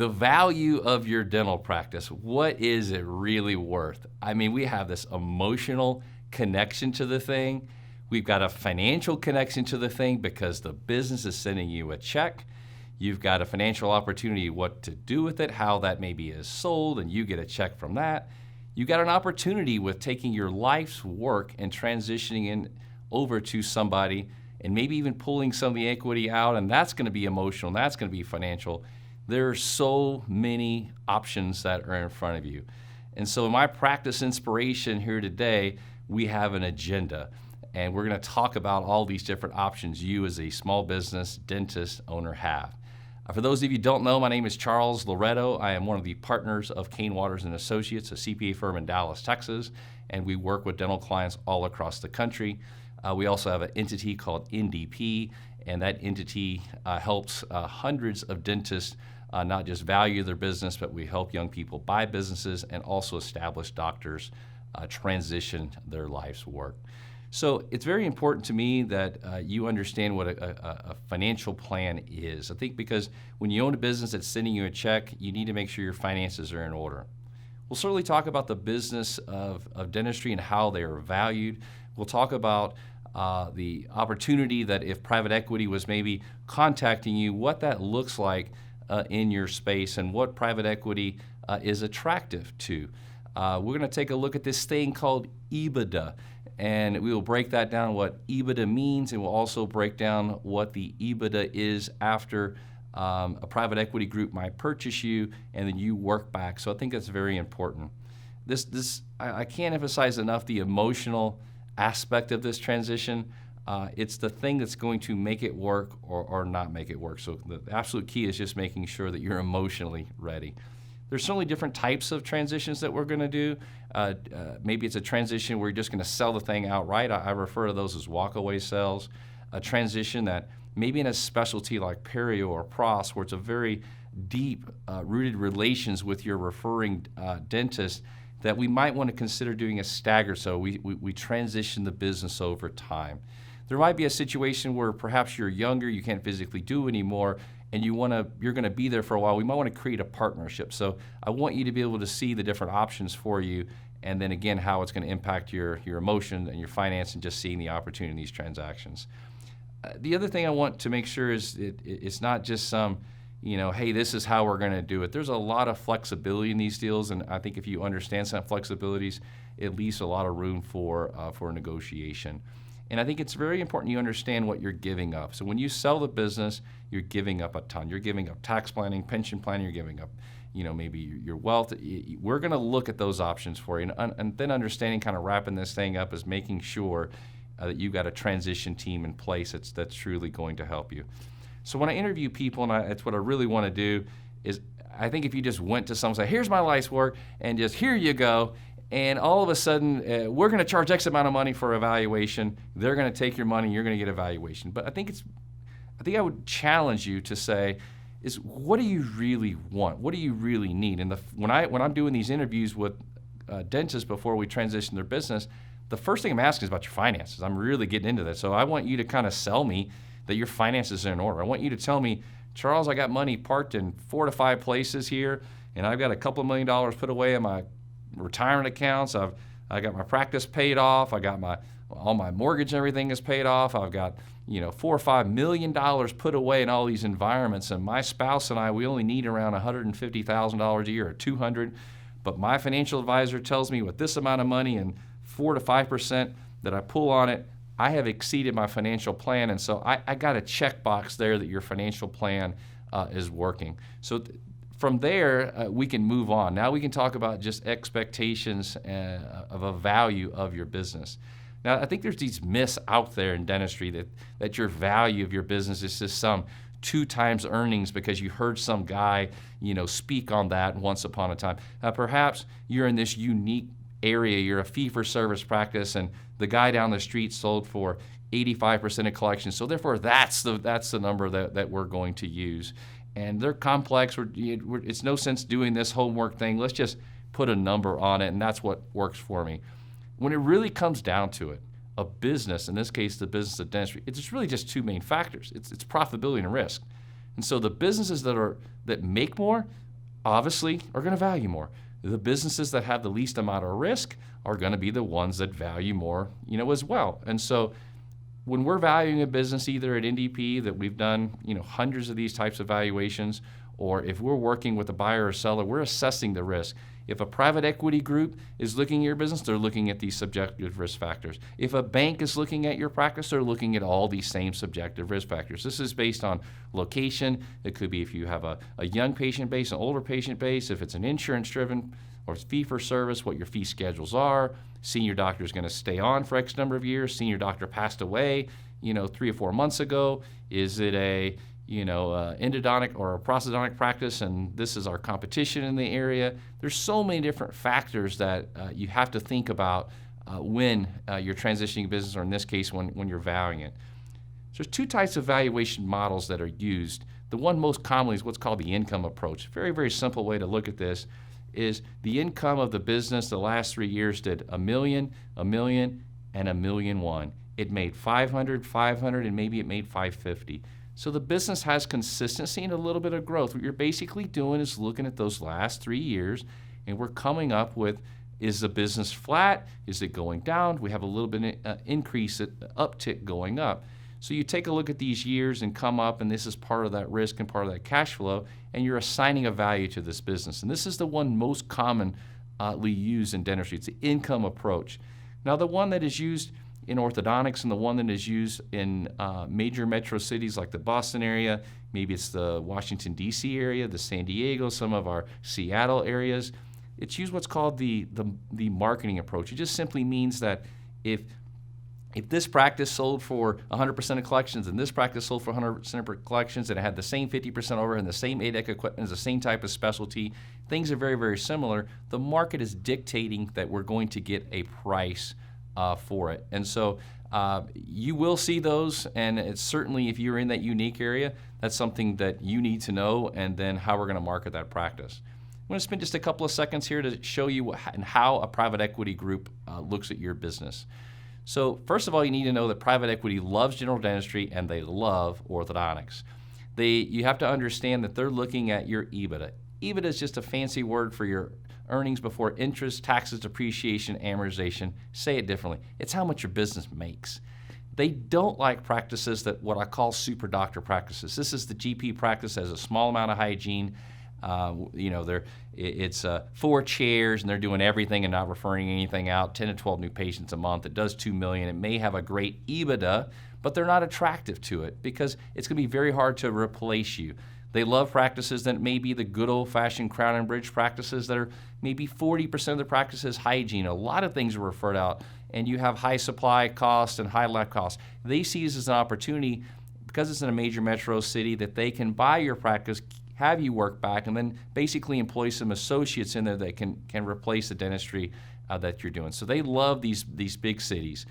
the value of your dental practice, what is it really worth? I mean, we have this emotional connection to the thing. We've got a financial connection to the thing because the business is sending you a check. You've got a financial opportunity, what to do with it, how that maybe is sold, and you get a check from that. You got an opportunity with taking your life's work and transitioning it over to somebody and maybe even pulling some of the equity out, and that's going to be emotional, and that's going to be financial. There are so many options that are in front of you. And so in my practice inspiration here today, we have an agenda, and we're going to talk about all these different options you as a small business dentist owner have. For those of you who don't know, my name is Charles Loretto. I am one of the partners of Kane Waters & Associates, a CPA firm in Dallas, Texas, and we work with dental clients all across the country. We also have an entity called NDP, and that entity helps hundreds of dentists not just value their business, but we help young people buy businesses and also established doctors transition their life's work. So it's very important to me that you understand what a financial plan is. I think because when you own a business that's sending you a check, you need to make sure your finances are in order. We'll certainly talk about the business of dentistry and how they are valued. We'll talk about the opportunity that if private equity was maybe contacting you, what that looks like in your space and what private equity is attractive to. We're going to take a look at this thing called EBITDA, and we will break that down, what EBITDA means, and we'll also break down what the EBITDA is after a private equity group might purchase you and then you work back. So I think that's very important. I can't emphasize enough the emotional aspect of this transition. It's the thing that's going to make it work or not make it work. So the absolute key is just making sure that you're emotionally ready. There's certainly different types of transitions that we're going to do. Maybe it's a transition where you're just going to sell the thing outright. I refer to those as walkaway sales. A transition that maybe in a specialty like perio or pros, where it's a very deep rooted relations with your referring dentist, that we might want to consider doing a stagger, so we transition the business over time. There might be a situation where perhaps you're younger, you can't physically do anymore, and you're going to be there for a while. We might want to create a partnership. So I want you to be able to see the different options for you, and then again, how it's going to impact your emotion and your finance and just seeing the opportunity in these transactions. The other thing I want to make sure is it's not just some, hey, this is how we're going to do it. There's a lot of flexibility in these deals, and I think if you understand some flexibilities, it leaves a lot of room for negotiation. And I think it's very important you understand what you're giving up. So when you sell the business, you're giving up a ton. You're giving up tax planning, pension planning, you're giving up, maybe your wealth. We're going to look at those options for you. And then understanding, kind of wrapping this thing up, is making sure that you've got a transition team in place that's truly going to help you. So when I interview people, and it's what I really want to do, is I think if you just went to someone and say, here's my life's work, and just here you go, and all of a sudden, we're going to charge X amount of money for evaluation. They're going to take your money. You're going to get evaluation. But I think I would challenge you to say, what do you really want? What do you really need? And when I'm doing these interviews with dentists before we transition their business, the first thing I'm asking is about your finances. I'm really getting into that. So I want you to kind of sell me that your finances are in order. I want you to tell me, Charles, I got money parked in 4 to 5 places here, and I've got a couple $1 million put away in my retirement accounts. I got my practice paid off. I got all my mortgage and everything is paid off. I've got $4 or $5 million put away in all these environments, and my spouse and I, we only need around $150,000 a year or $200. But my financial advisor tells me with this amount of money and 4 to 5% that I pull on it, I have exceeded my financial plan, and so I got a checkbox there that your financial plan is working. So from there, we can move on. Now we can talk about just expectations of a value of your business. Now, I think there's these myths out there in dentistry that your value of your business is just some 2 times earnings because you heard some guy, speak on that once upon a time. Perhaps you're in this unique area, you're a fee-for-service practice, and the guy down the street sold for 85% of collections, so therefore that's the number that we're going to use. And they're complex. It's no sense doing this homework thing. Let's just put a number on it, and that's what works for me. When it really comes down to it, a business, in this case the business of dentistry, it's really just 2 main factors. It's profitability and risk. And so the businesses that make more obviously are going to value more. The businesses that have the least amount of risk are going to be the ones that value more, as well. And so when we're valuing a business, either at NDP that we've done, hundreds of these types of valuations, or if we're working with a buyer or seller, we're assessing the risk. If a private equity group is looking at your business, they're looking at these subjective risk factors. If a bank is looking at your practice, they're looking at all these same subjective risk factors. This is based on location. It could be if you have a young patient base, an older patient base, if it's an insurance-driven or fee for service, what your fee schedules are. Senior doctor is going to stay on for X number of years. Senior doctor passed away, 3 or 4 months ago. Is it a endodontic or a prosthodontic practice, and this is our competition in the area? There's so many different factors that you have to think about when you're transitioning a business, or in this case, when you're valuing it. So there's 2 types of valuation models that are used. The one most commonly is what's called the income approach. Very, very simple way to look at this is the income of the business the last 3 years did $1 million, $1 million, and $1.1 million. It made 500, 500, and maybe it made 550. So the business has consistency and a little bit of growth. What you're basically doing is looking at those last 3 years, and we're coming up with, is the business flat? Is it going down? We have a little bit of increase, uptick going up. So you take a look at these years and come up, and this is part of that risk and part of that cash flow, and you're assigning a value to this business. And this is the one most commonly used in dentistry. It's the income approach. Now, the one that is used in orthodontics and the one that is used in major metro cities like the Boston area, maybe it's the Washington, D.C. area, the San Diego, some of our Seattle areas, it's used what's called the marketing approach. It just simply means that if this practice sold for 100% of collections and this practice sold for 100% of collections and it had the same 50% over and the same ADEC equipment, the same type of specialty, things are very, very similar, the market is dictating that we're going to get a price for it. And so you will see those, and it's certainly, if you're in that unique area, that's something that you need to know, and then how we're going to market that practice. I'm going to spend just a couple of seconds here to show you how a private equity group looks at your business. So first of all, you need to know that private equity loves general dentistry and they love orthodontics. You have to understand that they're looking at your EBITDA. EBITDA is just a fancy word for your earnings before interest, taxes, depreciation, amortization. Say it differently. It's how much your business makes. They don't like practices that what I call super doctor practices. This is the GP practice that has a small amount of hygiene. It's 4 chairs and they're doing everything and not referring anything out, 10 to 12 new patients a month. It does $2 million. It may have a great EBITDA, but they're not attractive to it because it's going to be very hard to replace you. They love practices that may be the good old-fashioned crown and bridge practices that are maybe 40% of the practice is hygiene. A lot of things are referred out, and you have high supply costs and high lab costs. They see this as an opportunity, because it's in a major metro city, that they can buy your practice, have you work back, and then basically employ some associates in there that can replace the dentistry that you're doing. So they love these big cities.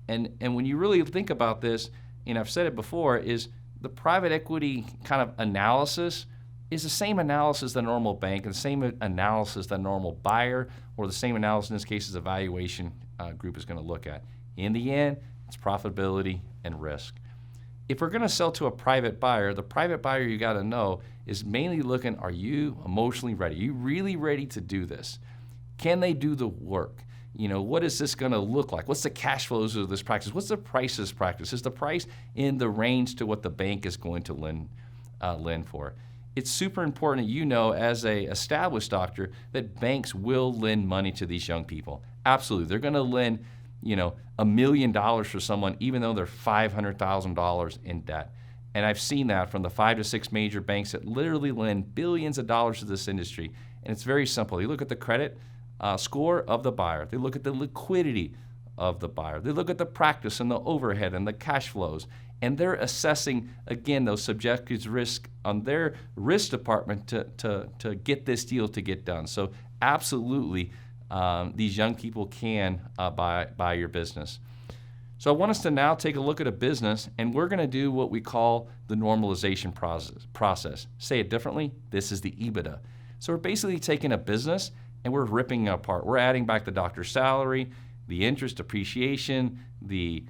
And when you really think about this, and I've said it before, is the private equity kind of analysis is the same analysis that a normal bank and the same analysis that a normal buyer or the same analysis in this case as a valuation group is going to look at. In the end, it's profitability and risk. If we're going to sell to a private buyer, the private buyer you got to know is mainly looking, are you emotionally ready? Are you really ready to do this? Can they do the work? What is this going to look like? What's the cash flows of this practice? What's the price of this practice? Is the price in the range to what the bank is going to lend for? It's super important that as a established doctor that banks will lend money to these young people. Absolutely. They're going to lend, $1 million for someone even though they're $500,000 in debt. And I've seen that from the 5 to 6 major banks that literally lend billions of dollars to this industry. And it's very simple. You look at the credit score of the buyer. They look at the liquidity of the buyer. They look at the practice and the overhead and the cash flows. And they're assessing, again, those subjective risk on their risk department to get this deal to get done. So absolutely, these young people can buy your business. So I want us to now take a look at a business, and we're going to do what we call the normalization process. Say it differently, this is the EBITDA. So we're basically taking a business and we're ripping it apart. We're adding back the doctor's salary, the interest, depreciation, the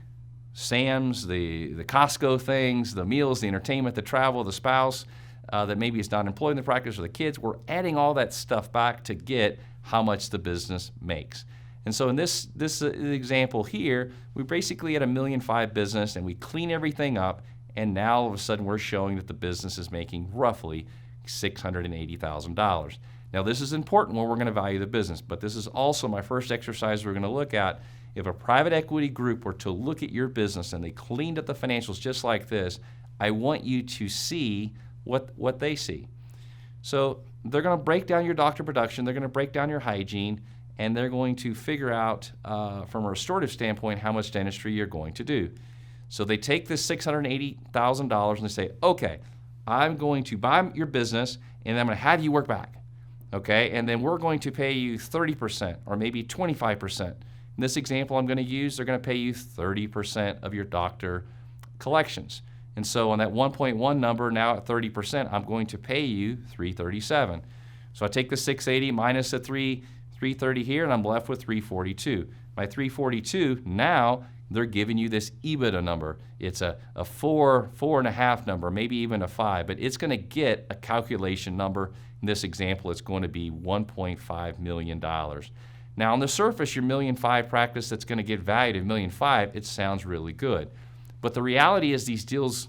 SAMs, the Costco things, the meals, the entertainment, the travel, the spouse, that maybe is not employed in the practice, or the kids. We're adding all that stuff back to get how much the business makes. And so in this example here, we basically had a $1.5 million business, and we clean everything up, and now all of a sudden we're showing that the business is making roughly $680,000. Now this is important when we're going to value the business, but this is also my first exercise we're going to look at. If a private equity group were to look at your business and they cleaned up the financials just like this, I want you to see what they see. So they're going to break down your doctor production, they're going to break down your hygiene, and they're going to figure out from a restorative standpoint how much dentistry you're going to do. So they take this $680,000 and they say, okay, I'm going to buy your business and I'm going to have you work back. Okay, and then we're going to pay you 30% or maybe 25%. In this example I'm going to use, they're going to pay you 30% of your doctor collections. And so on that 1.1 number, now at 30%, I'm going to pay you $337. So I take the 680 minus the 330 here, and I'm left with 342. My 342, now they're giving you this EBITDA number. It's a 4.5 number, maybe even a 5, but it's going to get a calculation number. In this example, it's going to be $1.5 million. Now on the surface, your $1.5 million practice that's going to get valued at $1.5 million, it sounds really good. But the reality is these deals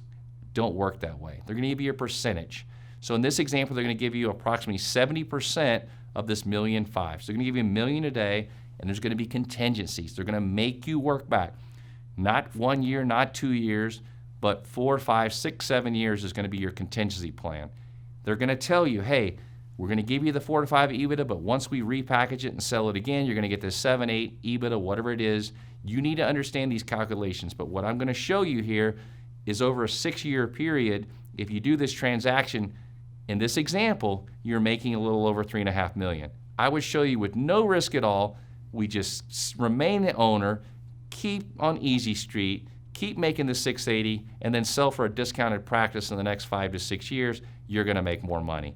don't work that way. They're going to give you a percentage. So in this example, they're going to give you approximately 70% of this $1.5 million. So they're going to give you $1 million a day, and there's going to be contingencies. They're going to make you work back. Not 1 year, not 2 years, but 4, 5, 6, 7 years is going to be your contingency plan. They're going to tell you, hey, we're going to give you the 4 to 5 EBITDA, but once we repackage it and sell it again, you're going to get this 7, 8 EBITDA, whatever it is. You need to understand these calculations, but what I'm going to show you here is over a 6-year period, if you do this transaction, in this example, you're making a little over $3.5 million. I would show you with no risk at all. We just remain the owner, keep on easy street, keep making the 680, and then sell for a discounted practice in the next 5 to 6 years. You're going to make more money.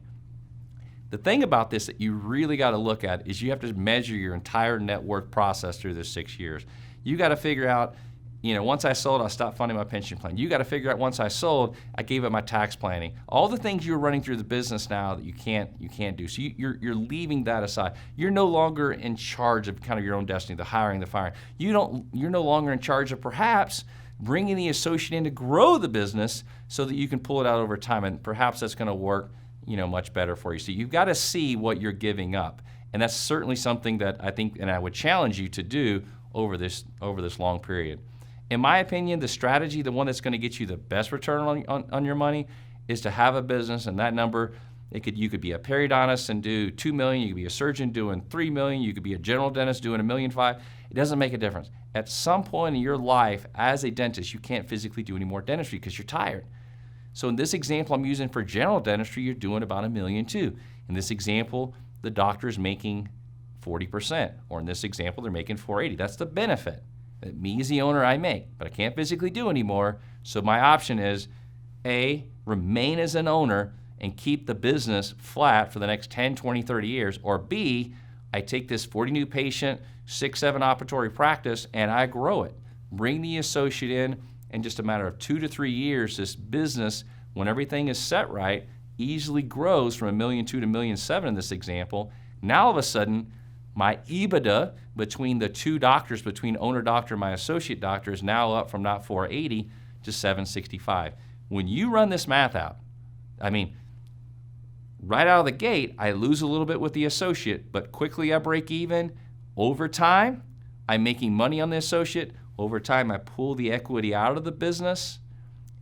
The thing about this that you really got to look at is you have to measure your entire net worth process through the 6 years. You got to figure out, once I sold, I stopped funding my pension plan. You got to figure out once I sold, I gave up my tax planning. All the things you're running through the business now that you can't do. So you're leaving that aside. You're no longer in charge of kind of your own destiny, the hiring, the firing. You're no longer in charge of perhaps bringing the associate in to grow the business so that you can pull it out over time, and perhaps that's going to work much better for you. So you've got to see what you're giving up, and that's certainly something that I think, and I would challenge you to do over this long period. In my opinion, the strategy, the one that's going to get you the best return on your money, is to have a business, and that number, you could be a periodontist and do $2 million, you could be a surgeon doing $3 million, you could be a general dentist doing $1.5 million. It doesn't make a difference. At some point in your life as a dentist, you can't physically do any more dentistry because you're tired. So in this example I'm using for general dentistry, you're doing about $1.2 million. In this example, the doctor is making 40%, or in this example, they're making $480. That's the benefit that me as the owner I make, but I can't physically do anymore. So my option is A, remain as an owner and keep the business flat for the next 10, 20, 30 years, or B, I take this 40 new patient, 6, 7 operatory practice, and I grow it. Bring the associate in just a matter of 2 to 3 years, this business, when everything is set right, easily grows from $1.2 million to $1.7 million in this example. Now all of a sudden, my EBITDA between the two doctors, between owner doctor and my associate doctor, is now up from not 480 to 765. When you run this math out, right out of the gate, I lose a little bit with the associate, but quickly I break even. Over time, I'm making money on the associate. Over time, I pull the equity out of the business,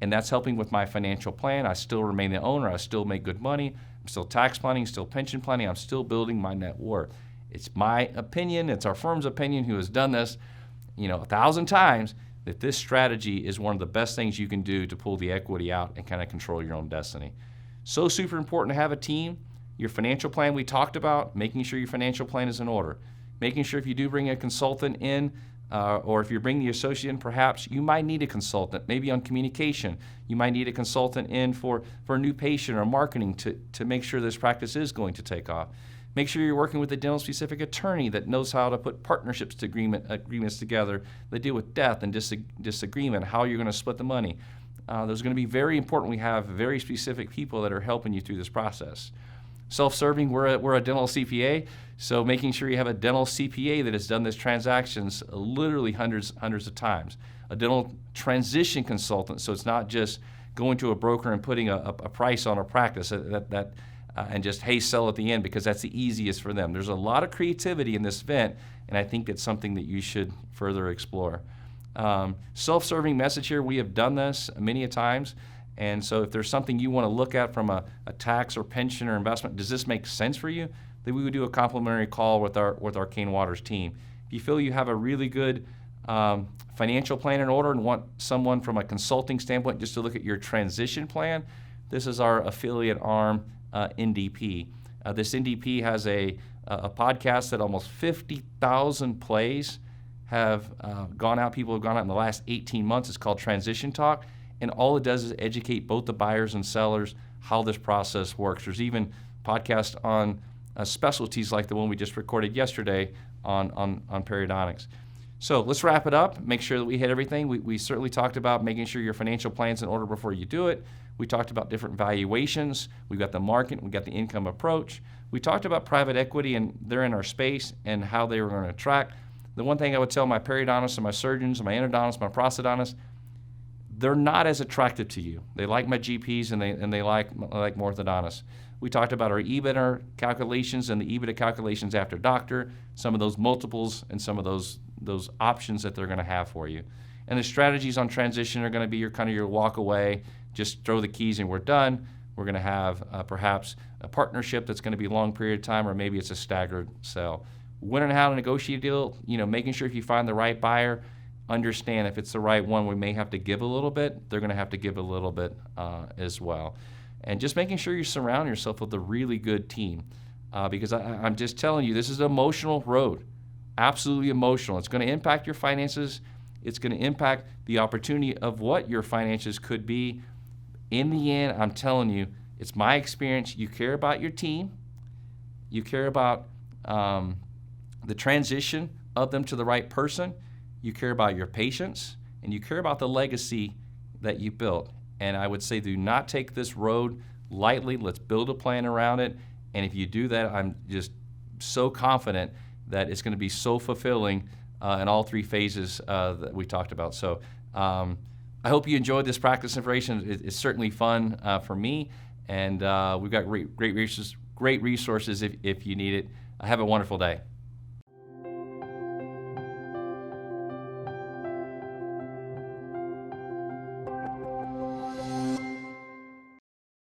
and that's helping with my financial plan. I still remain the owner. I still make good money. I'm still tax planning, still pension planning. I'm still building my net worth. It's my opinion, it's our firm's opinion, who has done this 1,000 times, that this strategy is one of the best things you can do to pull the equity out and kind of control your own destiny. So super important to have a team. Your financial plan we talked about, making sure your financial plan is in order. Making sure if you do bring a consultant in, or if you bring the associate in, perhaps you might need a consultant, maybe on communication. You might need a consultant in for a new patient or marketing to make sure this practice is going to take off. Make sure you're working with a dental-specific attorney that knows how to put partnerships agreements together that deal with death and disagreement, how you're going to split the money. There's going to be very important. We have very specific people that are helping you through this process. Self-serving, we're a dental CPA, so making sure you have a dental CPA that has done these transactions literally hundreds of times. A dental transition consultant, so it's not just going to a broker and putting a price on a practice and just, hey, sell at the end, because that's the easiest for them. There's a lot of creativity in this event, and I think it's something that you should further explore. Self-serving message here, we have done this many a times, and so if there's something you want to look at from a tax or pension or investment, does this make sense for you? Then we would do a complimentary call with our Kane Waters team. If you feel you have a really good financial plan in order and want someone from a consulting standpoint just to look at your transition plan, this is our affiliate arm, NDP. This NDP has a podcast that almost 50,000 plays have gone out. People have gone out in the last 18 months. It's called Transition Talk, and all it does is educate both the buyers and sellers how this process works. There's even podcasts on specialties like the one we just recorded yesterday on periodontics. So let's wrap it up. Make sure that we hit everything. We certainly talked about making sure your financial plan's in order before you do it. We talked about different valuations. We've got the market. We've got the income approach. We talked about private equity, and they're in our space and how they were going to attract. The one thing I would tell my periodontists and my surgeons, my endodontists, my prosthodontists, they're not as attractive to you. They like my GPs and they like more orthodontists. We talked about our EBITDA calculations and the EBITDA calculations after doctor, some of those multiples and some of those options that they're going to have for you. And the strategies on transition are going to be your walk away, just throw the keys and we're done. We're going to have perhaps a partnership that's going to be a long period of time, or maybe it's a staggered sale. When and how to negotiate a deal, making sure if you find the right buyer, understand if it's the right one, we may have to give a little bit. They're going to have to give a little bit as well. And just making sure you surround yourself with a really good team, because I'm just telling you, this is an emotional road, absolutely emotional. It's going to impact your finances. It's going to impact the opportunity of what your finances could be. In the end, I'm telling you, it's my experience. You care about your team. You care about the transition of them to the right person. You care about your patients, and you care about the legacy that you built. And I would say do not take this road lightly. Let's build a plan around it. And if you do that, I'm just so confident that it's going to be so fulfilling in all three phases that we talked about. So I hope you enjoyed this practice information. It's certainly fun for me. And we've got great resources if you need it. Have a wonderful day.